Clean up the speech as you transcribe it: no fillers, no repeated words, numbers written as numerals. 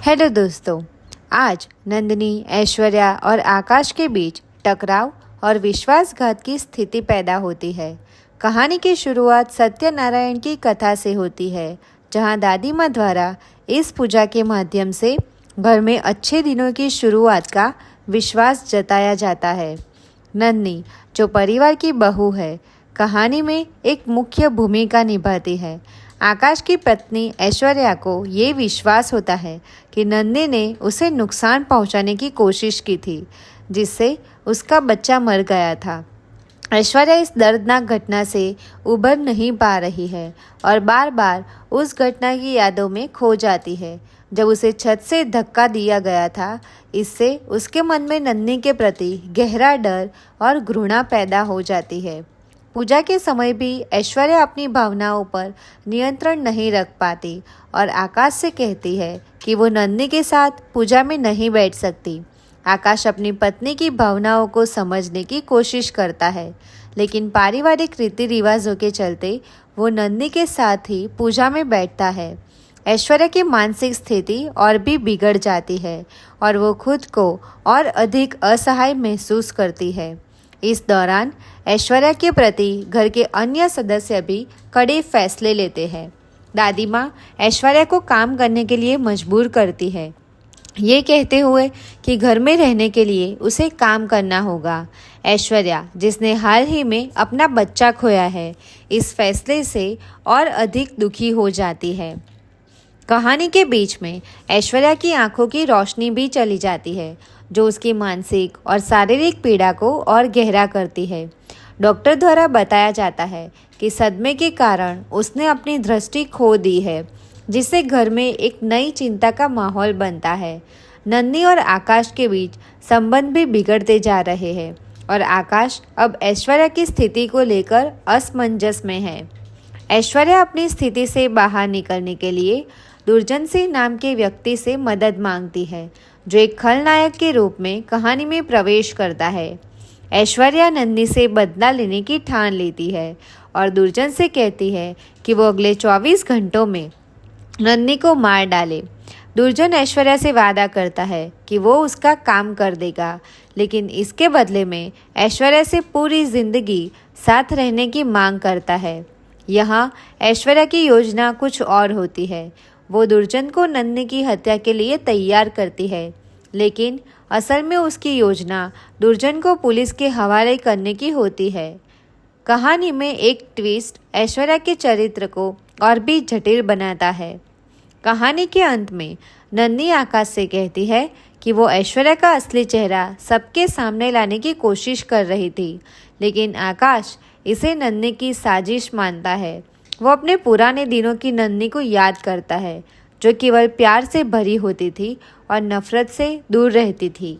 Hello दोस्तों, आज नंदिनी, ऐश्वर्या और आकाश के बीच टकराव और विश्वासघात की स्थिति पैदा होती है। कहानी की शुरुआत सत्यनारायण की कथा से होती है, जहां दादी माँ द्वारा इस पूजा के माध्यम से घर में अच्छे दिनों की शुरुआत का विश्वास जताया जाता है। नंदिनी, जो परिवार की बहू है, कहानी में एक मुख्य भूमिका निभाती है। आकाश की पत्नी ऐश्वर्या को ये विश्वास होता है कि नंदिनी ने उसे नुकसान पहुंचाने की कोशिश की थी, जिससे उसका बच्चा मर गया था। ऐश्वर्या इस दर्दनाक घटना से उबर नहीं पा रही है और बार बार उस घटना की यादों में खो जाती है, जब उसे छत से धक्का दिया गया था। इससे उसके मन में नंदिनी के प्रति गहरा डर और घृणा पैदा हो जाती है। पूजा के समय भी ऐश्वर्या अपनी भावनाओं पर नियंत्रण नहीं रख पाती और आकाश से कहती है कि वो नंदिनी के साथ पूजा में नहीं बैठ सकती। आकाश अपनी पत्नी की भावनाओं को समझने की कोशिश करता है, लेकिन पारिवारिक रीति रिवाजों के चलते वो नंदिनी के साथ ही पूजा में बैठता है। ऐश्वर्या की मानसिक स्थिति और भी बिगड़ जाती है और वो खुद को और अधिक असहाय महसूस करती है। इस दौरान ऐश्वर्या के प्रति घर के अन्य सदस्य भी कड़े फैसले लेते हैं। दादी माँ ऐश्वर्या को काम करने के लिए मजबूर करती है, ये कहते हुए कि घर में रहने के लिए उसे काम करना होगा। ऐश्वर्या, जिसने हाल ही में अपना बच्चा खोया है, इस फैसले से और अधिक दुखी हो जाती है। कहानी के बीच में ऐश्वर्या की आंखों की रोशनी भी चली जाती है, जो उसकी मानसिक और शारीरिक पीड़ा को और गहरा करती है। डॉक्टर द्वारा बताया जाता है कि सदमे के कारण उसने अपनी दृष्टि खो दी है, जिससे घर में एक नई चिंता का माहौल बनता है। नंदिनी और आकाश के बीच संबंध भी बिगड़ते जा रहे हैं और आकाश अब ऐश्वर्या की स्थिति को लेकर असमंजस में है। ऐश्वर्या अपनी स्थिति से बाहर निकलने के लिए दुर्जन सिंह नाम के व्यक्ति से मदद मांगती है, जो एक खलनायक के रूप में कहानी में प्रवेश करता है। ऐश्वर्या नंदिनी से बदला लेने की ठान लेती है और दुर्जन से कहती है कि वो अगले 24 घंटों में नंदिनी को मार डाले। दुर्जन ऐश्वर्या से वादा करता है कि वो उसका काम कर देगा, लेकिन इसके बदले में ऐश्वर्या से पूरी जिंदगी साथ रहने की मांग करता है। यहाँ ऐश्वर्या की योजना कुछ और होती है। वो दुर्जन को नंदिनी की हत्या के लिए तैयार करती है, लेकिन असल में उसकी योजना दुर्जन को पुलिस के हवाले करने की होती है। कहानी में एक ट्विस्ट ऐश्वर्या के चरित्र को और भी जटिल बनाता है। कहानी के अंत में नंदिनी आकाश से कहती है कि वो ऐश्वर्या का असली चेहरा सबके सामने लाने की कोशिश कर रही थी, लेकिन आकाश इसे नंदिनी की साजिश मानता है। वो अपने पुराने दिनों की नंदिनी को याद करता है, जो केवल प्यार से भरी होती थी और नफरत से दूर रहती थी।